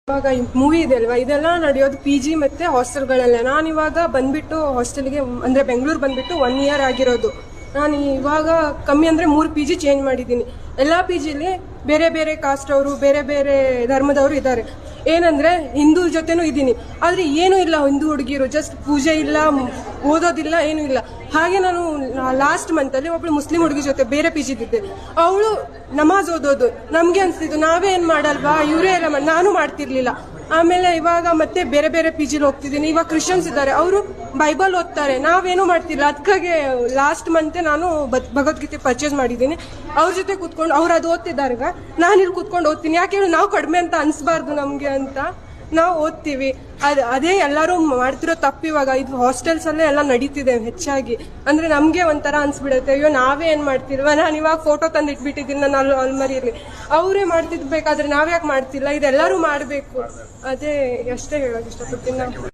ಇವಾಗ ಮೂವಿ ಇದೆ ಅಲ್ವಾ, ಇದೆಲ್ಲ ನಡೆಯೋದು PG ಮತ್ತೆ ಹಾಸ್ಟೆಲ್ಗಳಲ್ಲೇ. ನಾನು ಇವಾಗ ಬಂದ್ಬಿಟ್ಟು ಹಾಸ್ಟೆಲ್ಗೆ ಅಂದ್ರೆ ಬೆಂಗಳೂರು ಬಂದ್ಬಿಟ್ಟು 1 year ಆಗಿರೋದು. ನಾನು ಇವಾಗ ಕಮ್ಮಿ ಅಂದ್ರೆ 3 PG ಚೇಂಜ್ ಮಾಡಿದ್ದೀನಿ. ಎಲ್ಲಾ PGಲಿ ಬೇರೆ ಬೇರೆ ಕಾಸ್ಟ್ ಅವರು, ಬೇರೆ ಬೇರೆ ಧರ್ಮದವರು ಇದ್ದಾರೆ. ಏನಂದ್ರೆ ಹಿಂದೂ ಜೊತೆನೂ ಇದ್ದೀನಿ, ಆದ್ರೆ ಏನೂ ಇಲ್ಲ. ಹಿಂದೂ ಹುಡುಗಿರು ಜಸ್ಟ್ ಪೂಜೆ ಇಲ್ಲ, ಓದೋದಿಲ್ಲ, ಏನೂ ಇಲ್ಲ. ಹಾಗೆ ನಾನು ಲಾಸ್ಟ್ ಮಂತ್ ಅಲ್ಲಿ ಒಬ್ಳು ಮುಸ್ಲಿಂ ಹುಡುಗಿ ಜೊತೆ ಬೇರೆ PG ಇದ್ದೆ. ಅವಳು ನಮಾಜ್ ಓದೋದು. ನಮ್ಗೆ ಅನ್ಸ್ತಿದ್ದು ನಾವೇ ಏನ್ ಮಾಡಲ್ವಾ, ಇವರೇ ಎಲ್ಲ ನಾನು ಮಾಡ್ತಿರ್ಲಿಲ್ಲ. ಆಮೇಲೆ ಇವಾಗ ಮತ್ತೆ ಬೇರೆ ಬೇರೆ PGಲಿ ಹೋಗ್ತಿದ್ದೀನಿ. ಇವಾಗ ಕ್ರಿಶ್ಚಿಯನ್ಸ್ ಇದ್ದಾರೆ, ಅವರು ಬೈಬಲ್ ಓದ್ತಾರೆ, ನಾವೇನು ಮಾಡ್ತಿಲ್ಲ. ಅದಕ್ಕಾಗೆ ಲಾಸ್ಟ್ ಮಂತ್ ನಾನು ಭಗವದ್ಗೀತೆ ಪರ್ಚೇಸ್ ಮಾಡಿದ್ದೀನಿ. ಅವ್ರ ಜೊತೆ ಕೂತ್ಕೊಂಡು ಅವ್ರು ಅದು ಓದ್ತಿದ್ದಾರೆ, ನಾನು ಇಲ್ಲಿ ಕೂತ್ಕೊಂಡು ಓದ್ತೀನಿ. ಯಾಕೆ ಹೇಳಿ, ನಾವು ಕಡಿಮೆ ಅಂತ ಅನ್ಸ್ಬಾರ್ದು ನಮ್ಗೆ ಅಂತ ನಾವು ಓದ್ತೀವಿ. ಅದೇ ಎಲ್ಲರೂ ಮಾಡ್ತಿರೋ ತಪ್ಪು. ಇವಾಗ ಇದು ಹಾಸ್ಟೆಲ್ಸ್ ಅಲ್ಲೇ ಎಲ್ಲ ನಡೀತಿದೆ ಹೆಚ್ಚಾಗಿ. ಅಂದ್ರೆ ನಮ್ಗೆ ಒಂಥರ ಅನ್ಸ್ಬಿಡುತ್ತೆ, ಅಯ್ಯೋ ನಾವೇ ಏನ್ ಮಾಡ್ತಿಲ್ವಾ. ನಾನು ಇವಾಗ ಫೋಟೋ ತಂದು ಇಟ್ಬಿಟ್ಟಿದ್ದೀನಿ ನಾನು ಅಲ್ಮರಿಯಲ್ಲಿ. ಅವರೇ ಮಾಡ್ತಿದ್ಬೇಕಾದ್ರೆ ನಾವ್ಯಾಕೆ ಮಾಡ್ತಿಲ್ಲ. ಇದೆಲ್ಲರೂ ಮಾಡ್ಬೇಕು. ಅದೇ ಅಷ್ಟೇ ಹೇಳೋಕೆ ಇಷ್ಟಪಡ್ತೀನಿ ನಾವು.